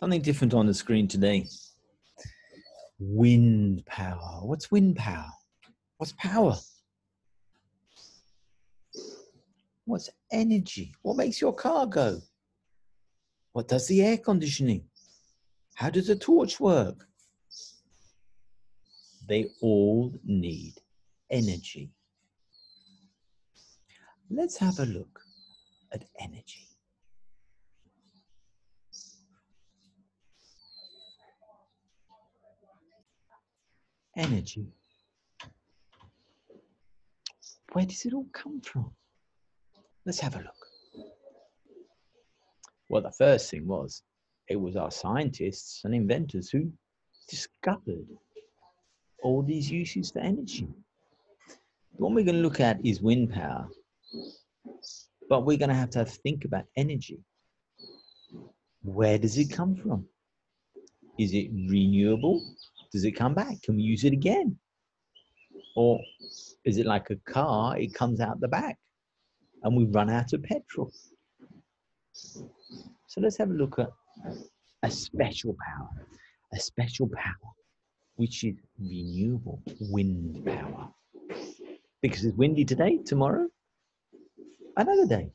Something different on the screen today. Wind power. What's wind power? What's power? What's energy? What makes your car go? What does the air conditioning? How does a torch work? They all need energy. Let's have a look at energy. Energy. Where does it all come from? Let's have a look. Well, the first thing was, it was our scientists and inventors who discovered all these uses for energy. The one we're going to look at is wind power, but we're going to have to think about energy. Where does it come from? Is it renewable? Does it come back? Can we use it again? Or is it like a car? It comes out the back and we run out of petrol. So let's have a look at a special power, which is renewable wind power. Because it's windy today, tomorrow, another day.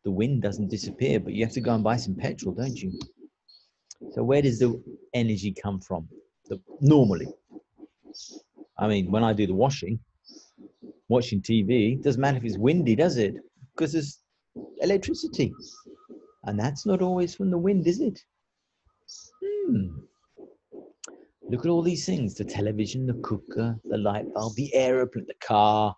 The wind doesn't disappear, but you have to go and buy some petrol, don't you? So where does the energy come from? Normally, I mean, when I do the watching TV, doesn't matter if it's windy, does it? Because there's electricity. And that's not always from the wind, is it? Look at all these things: the television, the cooker, the light bulb, the aeroplane, the car,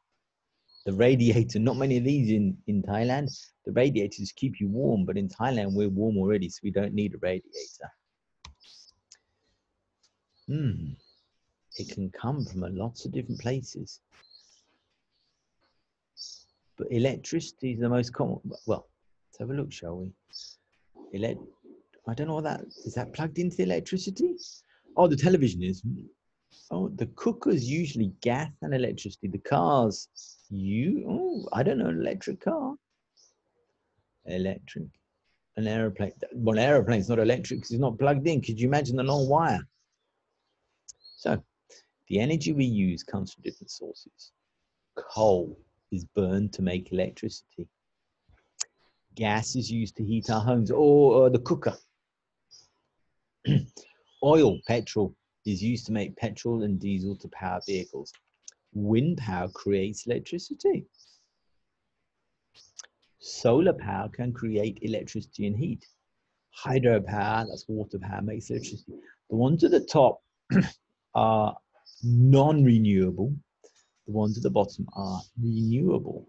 the radiator. Not many of these in Thailand. The radiators keep you warm, but in Thailand, we're warm already, so we don't need a radiator. It can come from lots of different places. But electricity is the most common. Well, let's have a look, shall we? I don't know what that is. That plugged into the electricity? Oh, the television is. Oh, the cooker's usually gas and electricity. The cars, I don't know, an electric car. Electric. An aeroplane. Well, an aeroplane's not electric because it's not plugged in. Could you imagine the long wire? So, the energy we use comes from different sources. Coal is burned to make electricity. Gas is used to heat our homes, or the cooker. Oil, petrol, is used to make petrol and diesel to power vehicles. Wind power creates electricity. Solar power can create electricity and heat. Hydropower, that's water power, makes electricity. The ones at the top are non-renewable. The ones at the bottom are renewable.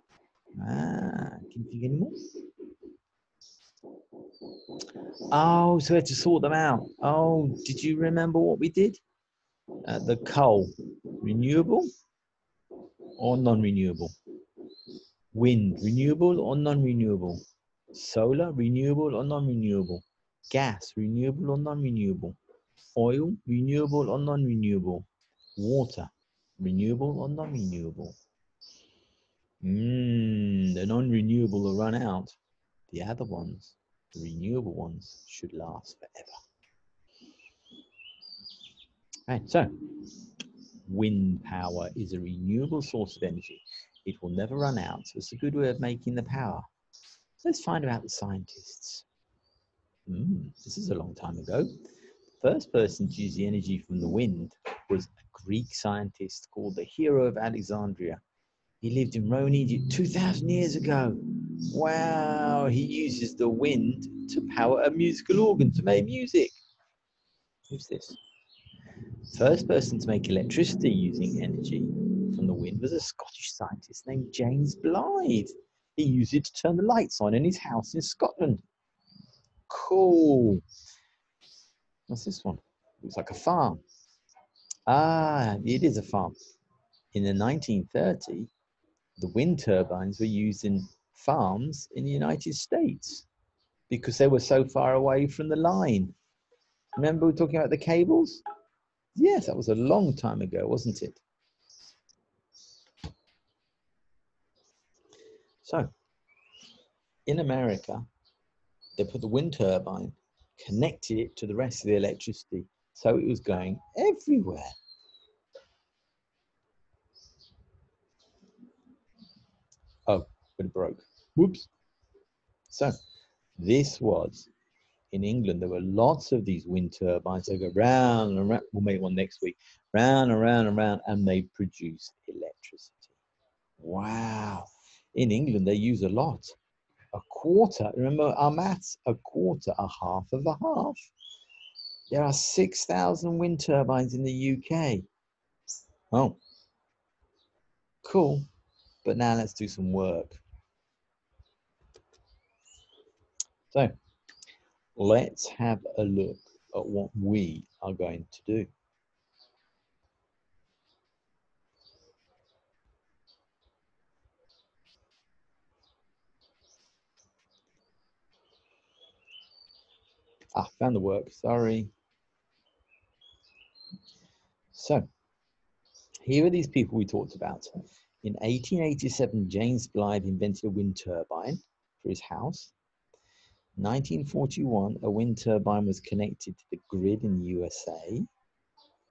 Can you think any more? Oh, so we had to sort them out. Oh, did you remember what we did? The coal, renewable or non-renewable? Wind, renewable or non-renewable? Solar, renewable or non-renewable? Gas, renewable or non-renewable? Oil, renewable or non-renewable? Water, renewable or non-renewable? The non-renewable will run out. The other ones, the renewable ones, should last forever. Right, so wind power is a renewable source of energy. It will never run out, so it's a good way of making the power. Let's find out the scientists. This is a long time ago. The first person to use the energy from the wind was a Greek scientist called the Hero of Alexandria. He lived in Rome, Egypt 2,000 years ago. Wow, he uses the wind to power a musical organ to make music. Who's this? First person to make electricity using energy from the wind was a Scottish scientist named James Blythe. He used it to turn the lights on in his house in Scotland. Cool. What's this one? Looks like a farm. It is a farm. In the 1930s, the wind turbines were used in farms in the United States because they were so far away from the line. Remember we were talking about the cables? Yes, that was a long time ago, wasn't it? So, in America, they put the wind turbine connected it to the rest of the electricity. So it was going everywhere. Oh, but it broke. Whoops. So this was in England. There were lots of these wind turbines. They go round and round. We'll make one next week. Round and round and round, and they produce electricity. Wow. In England, they use a lot. A quarter. Remember our maths? A quarter, a half of a half. There are 6,000 wind turbines in the UK. Oh, cool. But now let's do some work. So let's have a look at what we are going to do. Ah, found the work, sorry. So here are these people we talked about. In 1887, James Blythe invented a wind turbine for his house. 1941, a wind turbine was connected to the grid in the USA.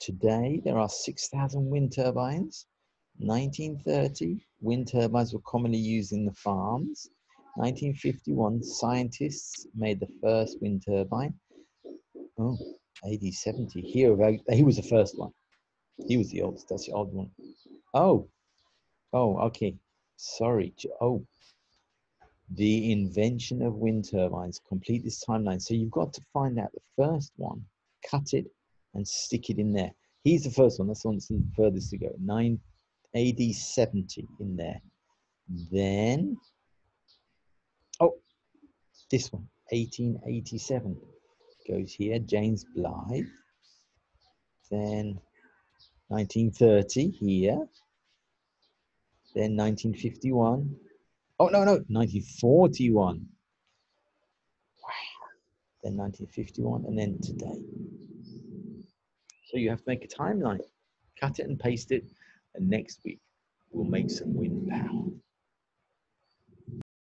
Today, there are 6,000 wind turbines. 1930, wind turbines were commonly used in the farms. 1951, scientists made the first wind turbine. Oh, AD 70. He was the first one. He was the oldest. That's the old one. Oh, okay. Sorry. Oh, the invention of wind turbines. Complete this timeline. So you've got to find out the first one, cut it, and stick it in there. He's the first one. That's the one that's the furthest to go. AD 70 in there. Then, oh, this one, 1887. Goes here, James Blythe. Then 1930 here. Then 1951. Oh, no, 1941. Wow. Then 1951, and then today. So you have to make a timeline. Cut it and paste it, and next week we'll make some wind power.